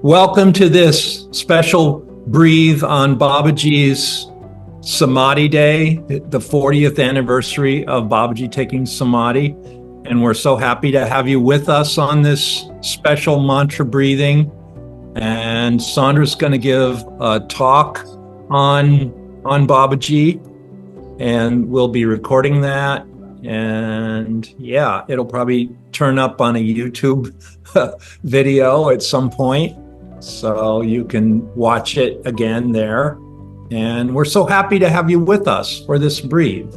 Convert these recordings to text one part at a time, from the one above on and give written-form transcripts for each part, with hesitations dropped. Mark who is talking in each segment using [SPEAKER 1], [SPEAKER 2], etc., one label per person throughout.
[SPEAKER 1] Welcome to this special Breathe on Babaji'S Samadhi Day, the 40th anniversary of Babaji taking Samadhi. And we're so happy to have you with us on this special mantra breathing. And Sandra's going to give a talk on Babaji, and we'll be recording that. And yeah, it'll probably turn up on a YouTube video at some point, so you can watch it again there. And we're so happy to have you with us for this breathe.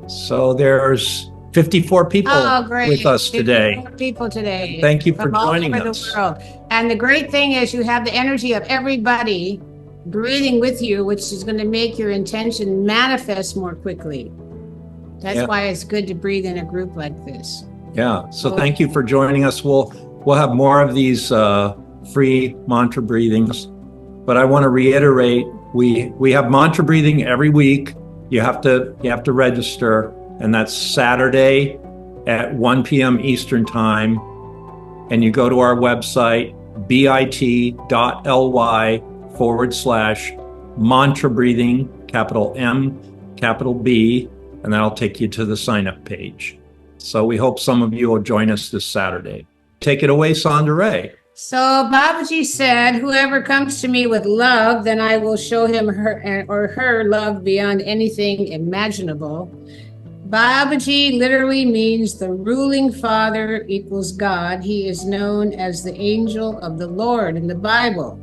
[SPEAKER 1] So there's 54 people with us today.
[SPEAKER 2] 54 people today.
[SPEAKER 1] Thank you for joining us.
[SPEAKER 2] The world. And the great thing is you have the energy of everybody breathing with you, which is going to make your intention manifest more quickly. That's why it's good to breathe in a group like this.
[SPEAKER 1] Yeah. So thank you for joining us. We'll have more of these free mantra breathings, but I want to reiterate, we have mantra breathing every week. You have to register, and that's Saturday at 1 p.m. Eastern time. And you go to our website, bit.ly/mantra breathing, capital M, capital B, and that'll take you to the sign-up page. So we hope some of you will join us this Saturday. Take it away, Sandra.
[SPEAKER 2] So Babaji said, whoever comes to me with love, then I will show him her love beyond anything imaginable. Babaji literally means the ruling father equals God. He is known as the angel of the Lord in the Bible.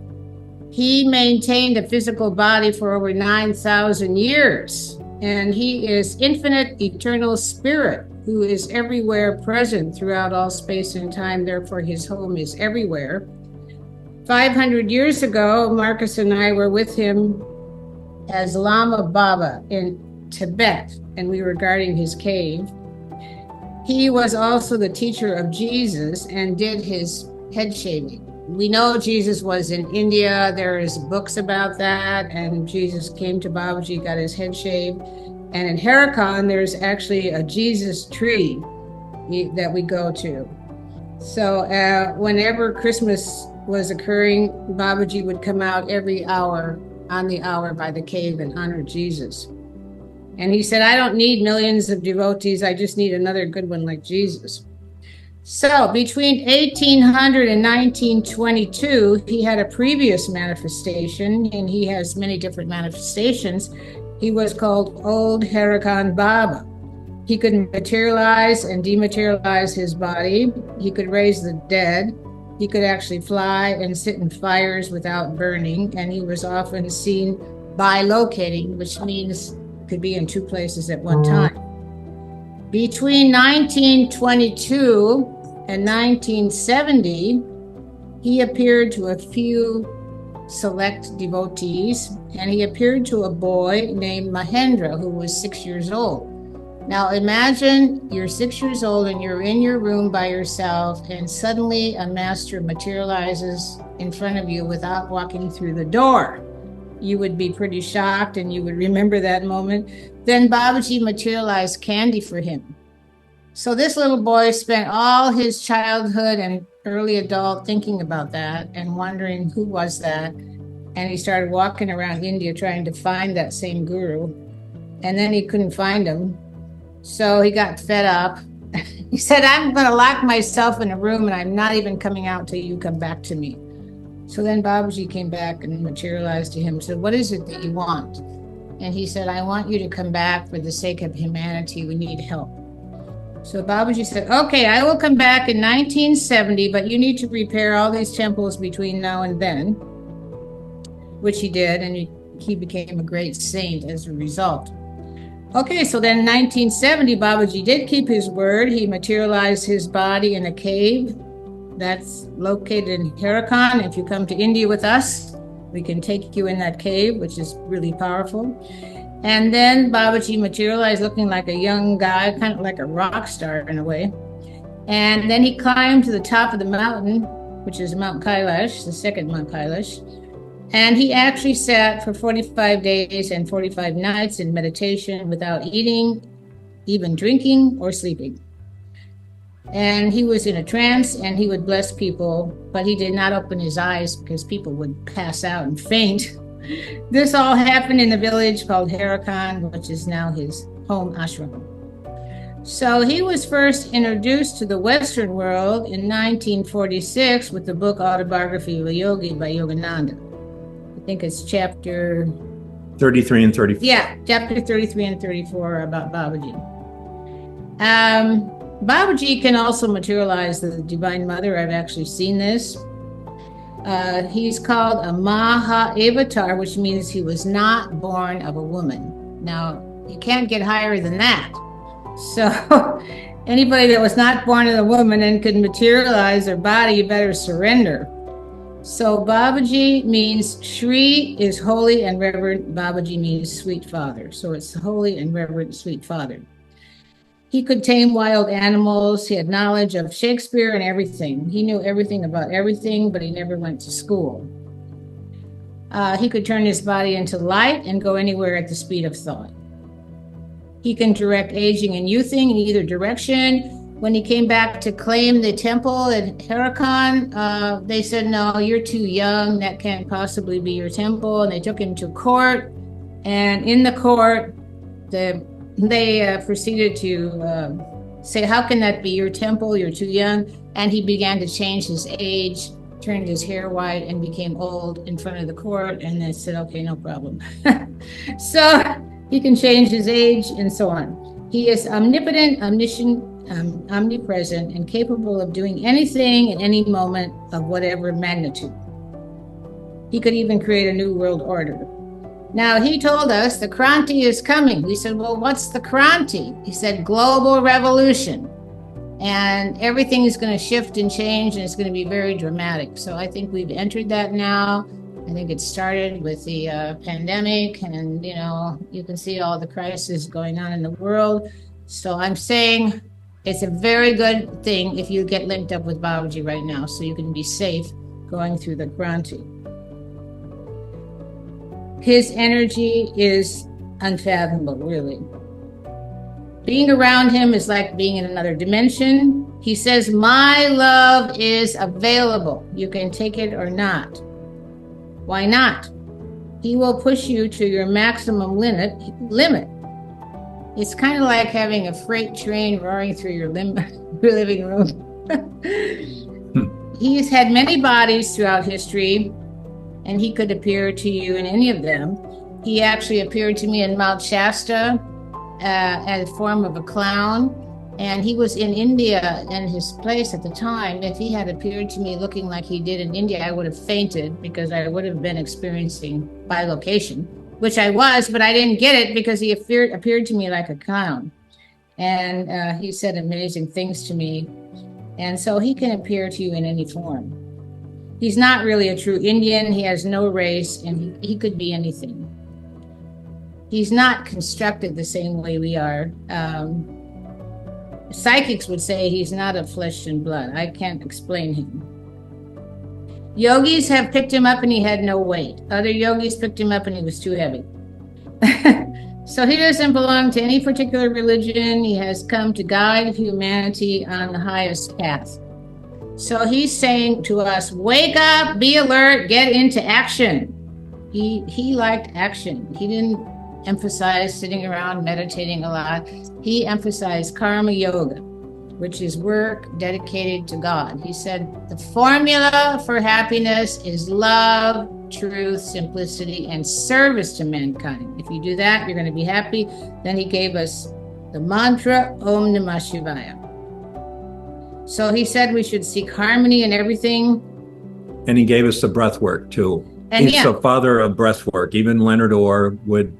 [SPEAKER 2] He maintained a physical body for over 9,000 years. And he is infinite, eternal spirit who is everywhere present throughout all space and time. Therefore, his home is everywhere. 500 years ago, Marcus and I were with him as Lama Baba in Tibet, and we were guarding his cave. He was also the teacher of Jesus and did his head shaving. We know Jesus was in India. There is books about that. And Jesus came to Babaji, got his head shaved. And in Harakan, there's actually a Jesus tree that we go to. So whenever Christmas was occurring, Babaji would come out every hour, on the hour by the cave and honor Jesus. And he said, I don't need millions of devotees. I just need another good one like Jesus. So between 1800 and 1922, he had a previous manifestation, and he has many different manifestations. He was called Old Harakan Baba. He could materialize and dematerialize his body. He could raise the dead. He could actually fly and sit in fires without burning. And he was often seen bilocating, which means could be in two places at one time. Between 1922 and 1970, he appeared to a few select devotees, and he appeared to a boy named Mahendra, who was 6 years old. Now imagine you're 6 years old and you're in your room by yourself, and suddenly a master materializes in front of you without walking through the door. You would be pretty shocked, and you would remember that moment. Then Babaji materialized candy for him. So this little boy spent all his childhood and early adult thinking about that and wondering who was that. And he started walking around India trying to find that same guru. And then he couldn't find him. So he got fed up. He said, I'm going to lock myself in a room, and I'm not even coming out till you come back to me. So then Babaji came back and materialized to him and said, what is it that you want? And he said, I want you to come back for the sake of humanity. We need help. So Babaji said, okay, I will come back in 1970, but you need to repair all these temples between now and then, which he did, and he became a great saint as a result. Okay, so then in 1970, Babaji did keep his word. He materialized his body in a cave that's located in Harakan. If you come to India with us, we can take you in that cave, which is really powerful. And then Babaji materialized looking like a young guy, kind of like a rock star in a way. And then he climbed to the top of the mountain, which is Mount Kailash, the second Mount Kailash. And he actually sat for 45 days and 45 nights in meditation without eating, even drinking or sleeping. And he was in a trance and he would bless people, but he did not open his eyes because people would pass out and faint. This all happened in the village called Harakan, which is now his home ashram. So he was first introduced to the Western world in 1946 with the book Autobiography of a Yogi by Yogananda. I think it's chapter
[SPEAKER 1] 33 and 34.
[SPEAKER 2] Yeah, chapter 33 and 34 are about Babaji. Babaji can also materialize the Divine Mother. I've actually seen this. He's called a Maha Avatar, which means he was not born of a woman. Now, you can't get higher than that. So anybody that was not born of a woman and could materialize their body, you better surrender. So Babaji means Shri is holy and reverent. Babaji means sweet father. So it's holy and reverent sweet father. He could tame wild animals. He had knowledge of Shakespeare and everything. He knew everything about everything, but he never went to school. He could turn his body into light and go anywhere at the speed of thought. He can direct aging and youthing in either direction. When he came back to claim the temple at Harakan, they said, no, you're too young. That can't possibly be your temple. And they took him to court. And in the court, they proceeded to say, how can that be your temple? You're too young. And he began to change his age, turned his hair white, and became old in front of the court. And they said, okay, no problem. So he can change his age and so on. He is omnipotent, omniscient, omnipresent, and capable of doing anything in any moment of whatever magnitude. He could even create a new world order. Now, he told us the Kranti is coming. We said, well, what's the Kranti? He said, global revolution. And everything is going to shift and change, and it's going to be very dramatic. So I think we've entered that now. I think it started with the pandemic, and, you can see all the crises going on in the world. So I'm saying it's a very good thing if you get linked up with Babaji right now, so you can be safe going through the Kranti. His energy is unfathomable, really. Being around him is like being in another dimension. He says, my love is available. You can take it or not. Why not? He will push you to your maximum limit. It's kind of like having a freight train roaring through your living room. He's had many bodies throughout history, and he could appear to you in any of them. He actually appeared to me in Mount Shasta as a form of a clown, and he was in India in his place at the time. If he had appeared to me looking like he did in India, I would have fainted because I would have been experiencing bilocation, which I was, but I didn't get it because he appeared to me like a clown. And he said amazing things to me. And so he can appear to you in any form. He's not really a true Indian. He has no race, and he could be anything. He's not constructed the same way we are. Psychics would say he's not of flesh and blood. I can't explain him. Yogis have picked him up and he had no weight. Other yogis picked him up and he was too heavy. So he doesn't belong to any particular religion. He has come to guide humanity on the highest path. So he's saying to us, wake up, be alert, get into action. He liked action. He didn't emphasize sitting around meditating a lot. He emphasized karma yoga, which is work dedicated to God. He said the formula for happiness is love, truth, simplicity, and service to mankind. If you do that, you're going to be happy. Then he gave us the mantra Om Namah Shivaya. So he said we should seek harmony in everything.
[SPEAKER 1] And he gave us the breath work too.
[SPEAKER 2] And
[SPEAKER 1] He's the father of breath work. Even Leonard Orr would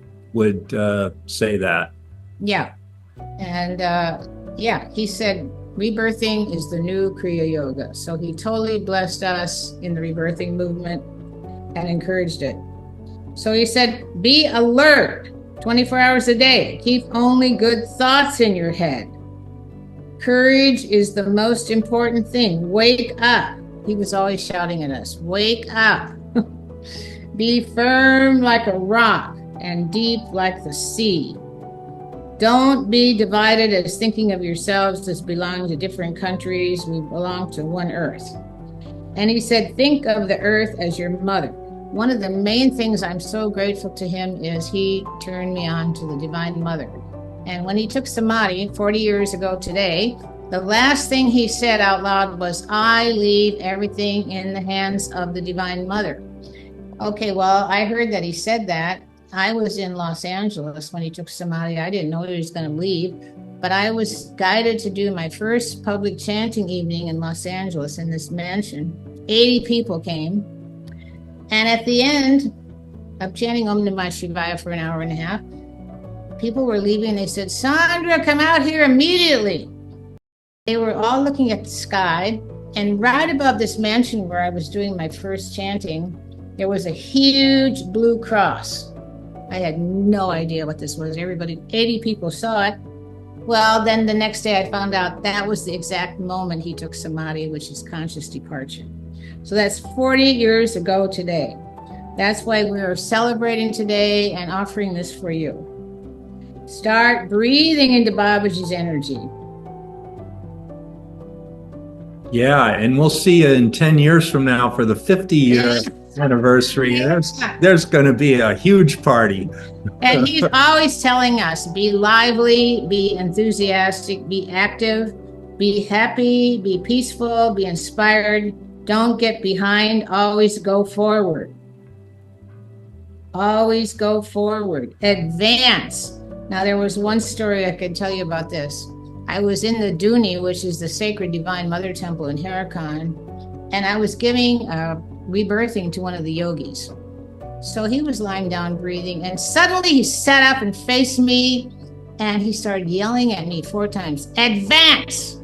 [SPEAKER 1] say that.
[SPEAKER 2] Yeah. And he said rebirthing is the new Kriya Yoga. So he totally blessed us in the rebirthing movement and encouraged it. So he said, be alert 24 hours a day. Keep only good thoughts in your head. Courage is the most important thing. Wake up. He was always shouting at us, wake up. Be firm like a rock and deep like the sea. Don't be divided as thinking of yourselves as belonging to different countries. We belong to one earth. And he said, think of the earth as your mother. One of the main things I'm so grateful to him is he turned me on to the Divine Mother. And when he took Samadhi 40 years ago today, the last thing he said out loud was, I leave everything in the hands of the Divine Mother. Okay, well, I heard that he said that. I was in Los Angeles when he took Samadhi. I didn't know he was going to leave, but I was guided to do my first public chanting evening in Los Angeles in this mansion. 80 people came. And at the end of chanting Om Namah Shivaya for an hour and a half, people were leaving. They said, Sandra, come out here immediately. They were all looking at the sky. And right above this mansion where I was doing my first chanting, there was a huge blue cross. I had no idea what this was. 80 people saw it. Well, then the next day I found out that was the exact moment he took Samadhi, which is conscious departure. So that's 40 years ago today. That's why we're celebrating today and offering this for you. Start breathing into Babaji's energy.
[SPEAKER 1] Yeah, and we'll see you in 10 years from now for the 50-year anniversary. There's going to be a huge party.
[SPEAKER 2] And he's always telling us, be lively, be enthusiastic, be active, be happy, be peaceful, be inspired. Don't get behind. Always go forward. Always go forward. Advance. Now, there was one story I could tell you about this. I was in the Duni, which is the sacred Divine Mother Temple in Harakan, and I was giving rebirthing to one of the yogis. So he was lying down breathing, and suddenly he sat up and faced me, and he started yelling at me 4 times, advance!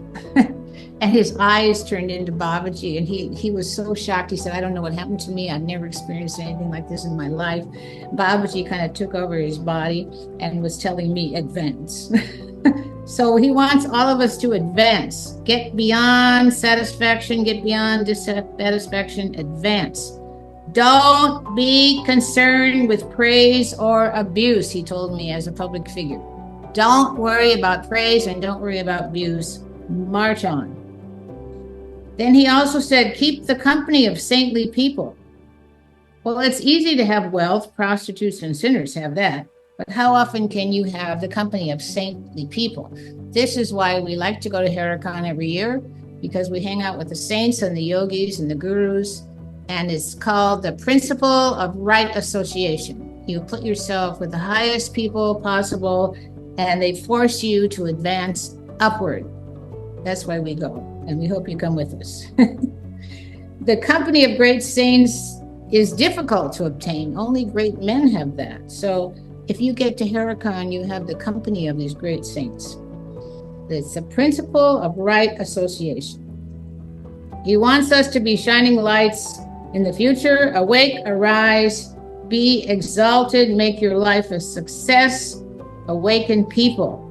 [SPEAKER 2] And his eyes turned into Babaji, and he was so shocked. He said, I don't know what happened to me. I've never experienced anything like this in my life. Babaji kind of took over his body and was telling me, advance. So he wants all of us to advance, get beyond satisfaction, get beyond dissatisfaction, advance. Don't be concerned with praise or abuse, he told me as a public figure. Don't worry about praise and don't worry about abuse. March on. Then he also said, keep the company of saintly people. Well, it's easy to have wealth. Prostitutes and sinners have that. But how often can you have the company of saintly people? This is why we like to go to Harakan every year, because we hang out with the saints and the yogis and the gurus, and it's called the principle of right association. You put yourself with the highest people possible, and they force you to advance upward. That's why we go, and we hope you come with us. The company of great saints is difficult to obtain. Only great men have that. So if you get to Harakan, you have the company of these great saints. It's the principle of right association. He wants us to be shining lights in the future. Awake, arise, be exalted, make your life a success, awaken people.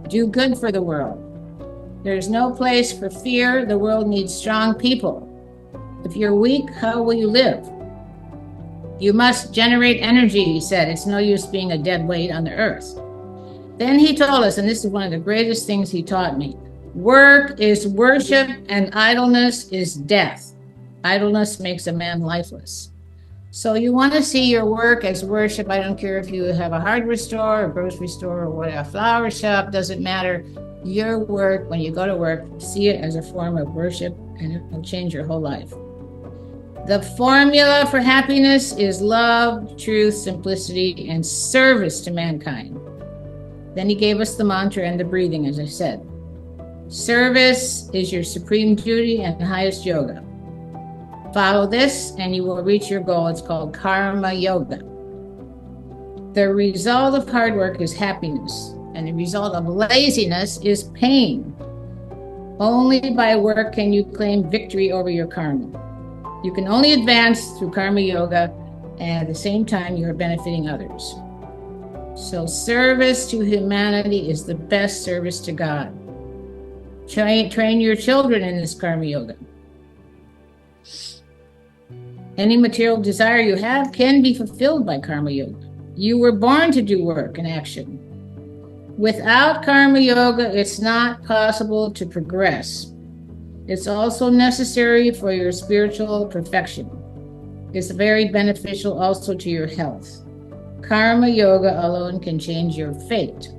[SPEAKER 2] Do good for the world. There's no place for fear. The world needs strong people. If you're weak, how will you live? You must generate energy, he said. It's no use being a dead weight on the earth. Then he told us, and this is one of the greatest things he taught me, work is worship and idleness is death. Idleness makes a man lifeless. So you want to see your work as worship. I don't care if you have a hardware store, a grocery store, or what, a flower shop, doesn't matter. Your work, when you go to work, see it as a form of worship, and it will change your whole life. The formula for happiness is love, truth, simplicity, and service to mankind. Then he gave us the mantra and the breathing, as I said. Service is your supreme duty and highest yoga. Follow this and you will reach your goal. It's called karma yoga. The result of hard work is happiness, and the result of laziness is pain. Only by work can you claim victory over your karma. You can only advance through karma yoga, and at the same time, you are benefiting others. So service to humanity is the best service to God. Train your children in this karma yoga. Any material desire you have can be fulfilled by karma yoga. You were born to do work and action. Without karma yoga, it's not possible to progress. It's also necessary for your spiritual perfection. It's very beneficial also to your health. Karma yoga alone can change your fate.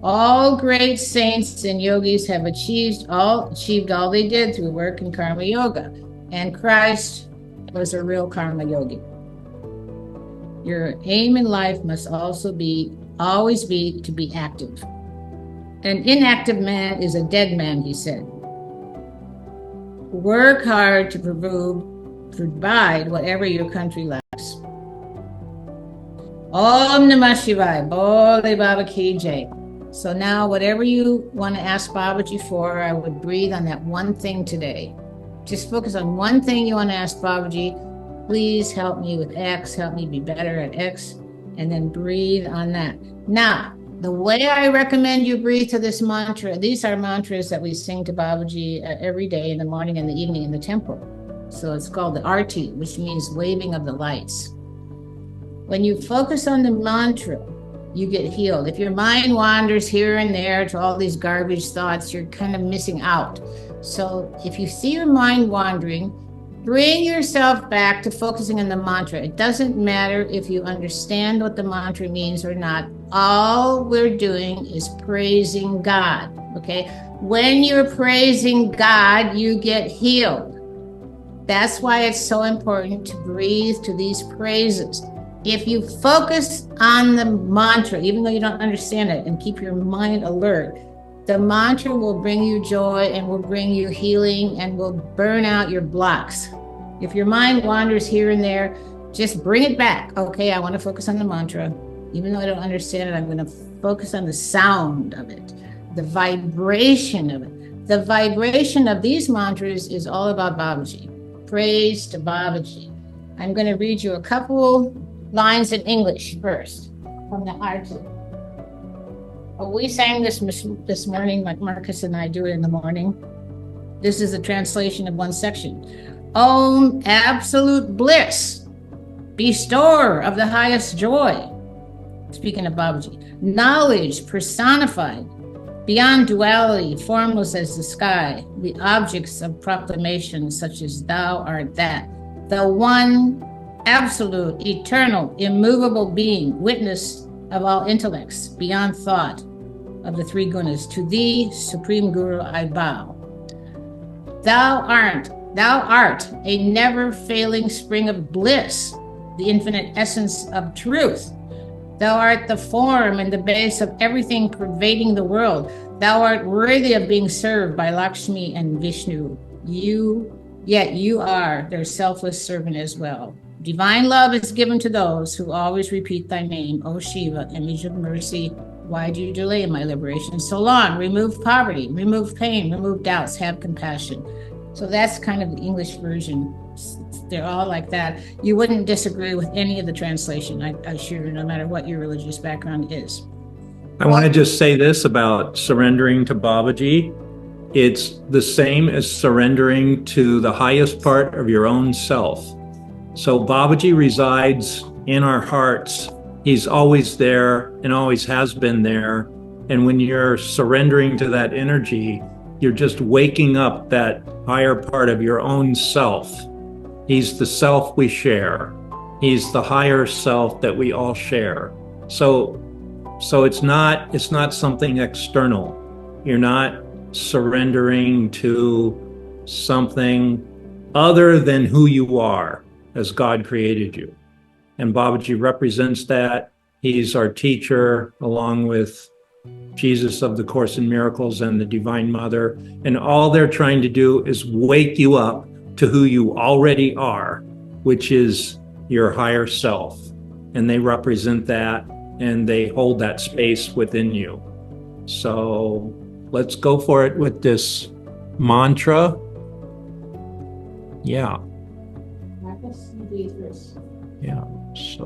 [SPEAKER 2] All great saints and yogis have achieved all they did through work in karma yoga. And Christ was a real karma yogi. Your aim in life must always be to be active. An inactive man is a dead man, he said. Work hard to provide whatever your country lacks. Om Namah Shivaya, Bole Baba Ki Jai. So now whatever you want to ask Babaji for, I would breathe on that one thing today. Just focus on one thing you want to ask Babaji. Please help me with X, help me be better at X, and then breathe on that. Now, the way I recommend you breathe to this mantra, these are mantras that we sing to Babaji every day in the morning and the evening in the temple. So it's called the Arti, which means waving of the lights. When you focus on the mantra, you get healed. If your mind wanders here and there to all these garbage thoughts, you're kind of missing out. So if you see your mind wandering, bring yourself back to focusing on the mantra. It doesn't matter if you understand what the mantra means or not. All we're doing is praising God, okay? When you're praising God, you get healed. That's why it's so important to breathe to these praises. If you focus on the mantra, even though you don't understand it, and keep your mind alert, the mantra will bring you joy and will bring you healing and will burn out your blocks. If your mind wanders here and there, just bring it back. Okay, I want to focus on the mantra. Even though I don't understand it, I'm going to focus on the sound of it, the vibration of it. The vibration of these mantras is all about Babaji. Praise to Babaji. I'm going to read you a couple lines in English first from the Arti. We sang this morning, like Marcus and I do it in the morning. This is a translation of one section. Om, absolute bliss, bestower of the highest joy. Speaking of Babaji, knowledge personified, beyond duality, formless as the sky, the objects of proclamation such as thou art that, the one absolute, eternal, immovable being, witness of all intellects, beyond thought of the three gunas. To thee, Supreme Guru, I bow. Thou art a never-failing spring of bliss, the infinite essence of truth. Thou art the form and the base of everything pervading the world. Thou art worthy of being served by Lakshmi and Vishnu. Yet you are their selfless servant as well. Divine love is given to those who always repeat thy name, O Shiva, image of mercy. Why do you delay my liberation so long? Remove poverty, remove pain, remove doubts, have compassion. So that's kind of the English version. They're all like that. You wouldn't disagree with any of the translation, I assure you, no matter what your religious background is.
[SPEAKER 1] I want to just say this about surrendering to Babaji. It's the same as surrendering to the highest part of your own self. So Babaji resides in our hearts. He's always there and always has been there. And when you're surrendering to that energy, you're just waking up that higher part of your own self. He's the self we share. He's the higher self that we all share. So it's not something external. You're not surrendering to something other than who you are as God created you. And Babaji represents that. He's our teacher, along with Jesus of the Course in Miracles and the Divine Mother. And all they're trying to do is wake you up to who you already are, which is your higher self. And they represent that, and they hold that space within you. So let's go for it with this mantra. Yeah. Yeah. So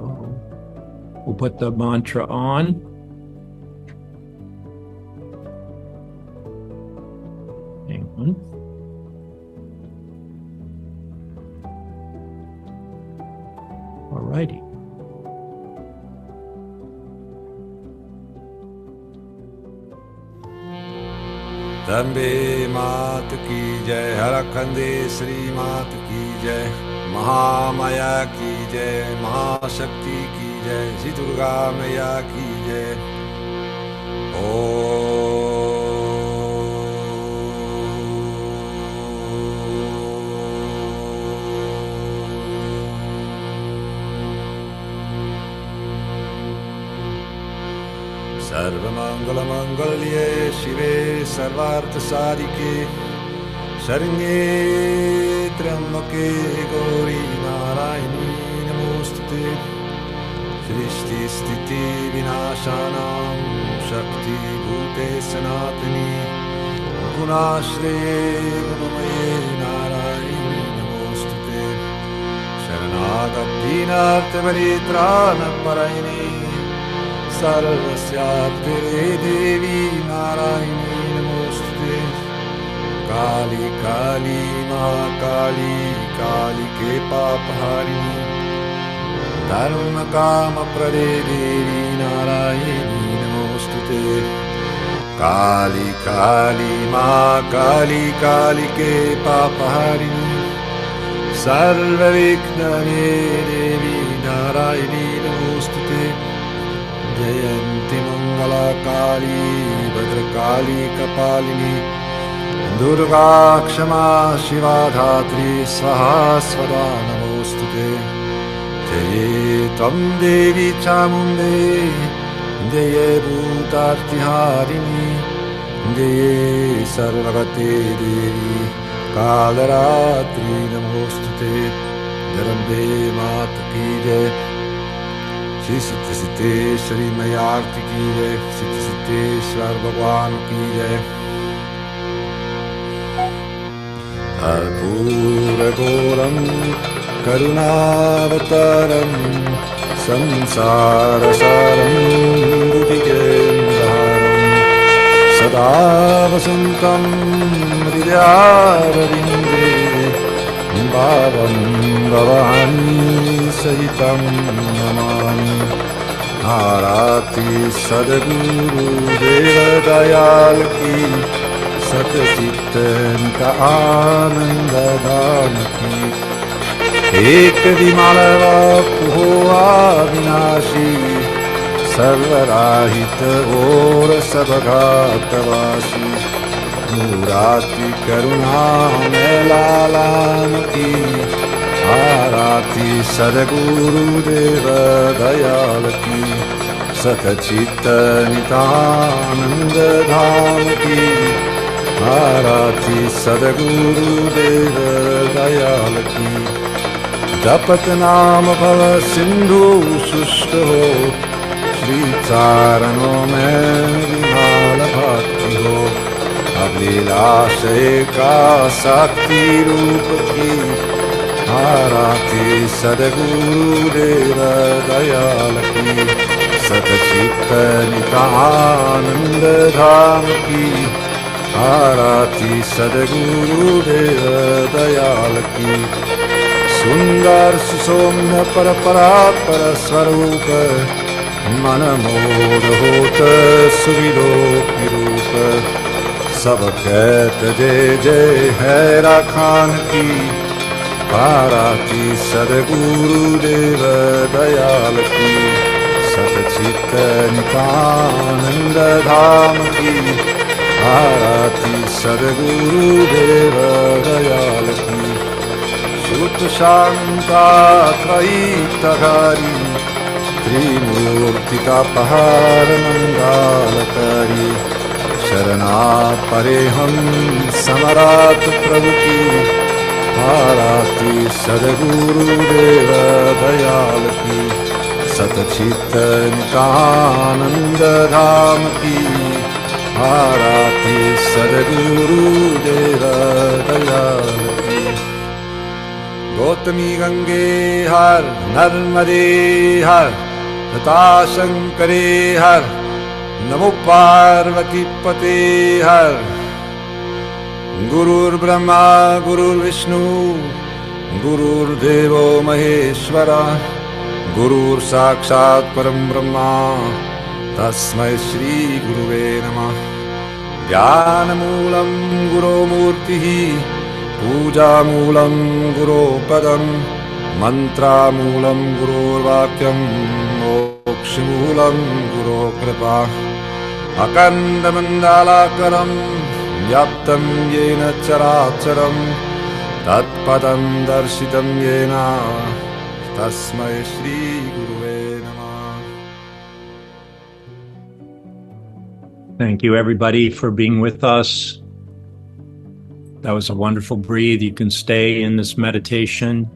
[SPEAKER 1] we'll put the mantra on. Hang on. All righty.
[SPEAKER 3] दम्बे मात की जय, हरखंडे श्री मात की जय, महामाया की जय, महाशक्ति की जय, श्री दुर्गा मैया की जय। सर्वमंगलमंगल्ये शिवे सर्वार्थसाधिके शरण्ये त्र्यंबके गौरी नारायणी नमोस्तुते। सृष्टिस्थिति विनाशानां शक्तिभूते सनातनी गुणाश्रे गुणमये नारायणी नमोस्तुते। शरणागतिनाथपरित्राणपरायणे सर्वस्यार्थे देवी नारायणी नमोस्तुते। काली काली महाकाली कालिके पापहारिणी धर्म काम प्रदे देवी नारायणी नमोस्तुते। काली काली महाकाली कालिके पापहारिणी सर्वविघ्नहरे देवी नारायणी नमोस्तुते। जयन्ति मंगला काली भद्रकाली कपालिनी दुर्गा क्षमा शिवा धात्री स्वाहा स्वदा नमोस्तुते। जये त्वं देवी चामुण्डे जये भूतार्तिहारिणी जये सर्वगते देवी कालरात्रि नमोस्तुते। जगदम्बे मात की जय। श्री सिद्धेश्वरी मैया आरती की जय। सिद्धेश्वर भगवान की जय। कर्पूरगौरं करुणावतारं संसारसारं बुद्धिकेन्द्रहारं सदा वसन्तं हृदयारविन्दे भावं भवानी सहितं नमामि। आरती सद्गुरुदेव दयाल की सतचित्त आनंददान की। एक विमलवापो अविनाशी सर्वराहित और सबघातवासी मुराति करुणा में लालान की। आरती सद्गुरुदेव दयाल की सतचित्त नितानंद धाम की। आरती सद्गुरुदेव दयाल की। जपत नाम भव सिंधु शुष्क हो श्री चारणों में विमाल भक्ति हो। अभिलाषय का शक्ति रूप की। आरती सद्गुरुदेव दयाल की सतचित्त नितानंद धाम की। आरती सद्गुरुदेव दयाल की। सुंदर सुसौम्य पर परात्पर स्वरूप मन मोद होत सुविलोकी रूप। सब कहत जय जय हैरा खान की। आरती सद्गुरुदेव दयाल की सतचित्त नितानंद धाम की। आरती सद्गुरुदेव दयाल की। सुत शांता त्रयीतघारी त्रिमूर्ति का पहाड़ मंगलकारी। शरणा परे हम समरात प्रभु की। आरती सद्गुरुदेव दयाल की सतचित्त नितानंद धाम की। आरती सद्गुरुदेव दयाल की। गौतमी गंगे हर नर्मदे हर तथा शंकरे हर नमो पार्वती पते हर। गुरुर्ब्रह्मा गुरुर्विष्णु गुरुर्देवो महेश्वरा गुरुर्साक्षात् परं ब्रह्मा तस्मै श्री गुरुवे नमः। ज्ञानमूलं गुरोमूर्तिः पूजामूलं गुरोपदं मन्त्रामूलं गुरोर्वाक्यं मोक्षमूलं गुरोकृपा अखण्डमण्डलाकारं व्याप्तं येन चराचरं तत्पदं दर्शितं येन तस्मै श्रीगुरुवे नमः.
[SPEAKER 1] Thank you, everybody, for being with us. That was a wonderful breathe. You can stay in this meditation.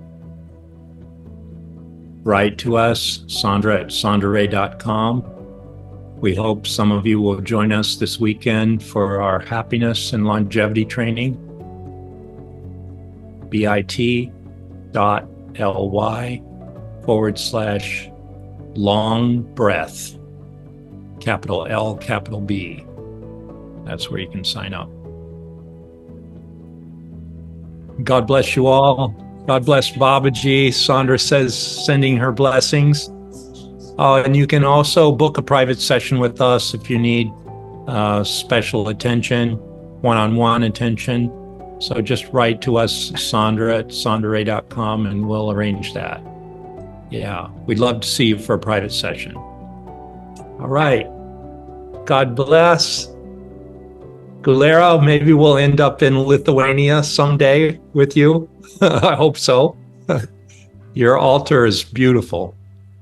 [SPEAKER 1] Write to us, Sandra@sandraray.com. We hope some of you will join us this weekend for our happiness and longevity training. bit.ly/long breath, capital L, capital B. That's where you can sign up. God bless you all. God bless Babaji. Sandra says, sending her blessings. And you can also book a private session with us if you need special attention, one-on-one attention. So just write to us, Sandra@sandraray.com, and we'll arrange that. Yeah, we'd love to see you for a private session. All right. God bless. Gulera, maybe we'll end up in Lithuania someday with you. I hope so. Your altar is beautiful.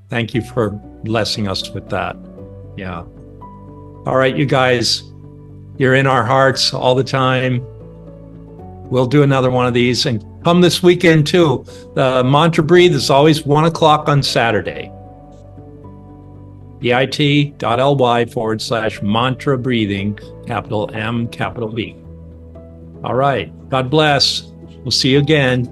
[SPEAKER 1] Thank you for blessing us with that. Yeah. All right, you guys, you're in our hearts all the time. We'll do another one of these, and come this weekend too. The mantra breathe is always 1:00 on Saturday. bit.ly/mantra breathing, capital M, capital B. All right. God bless. We'll see you again.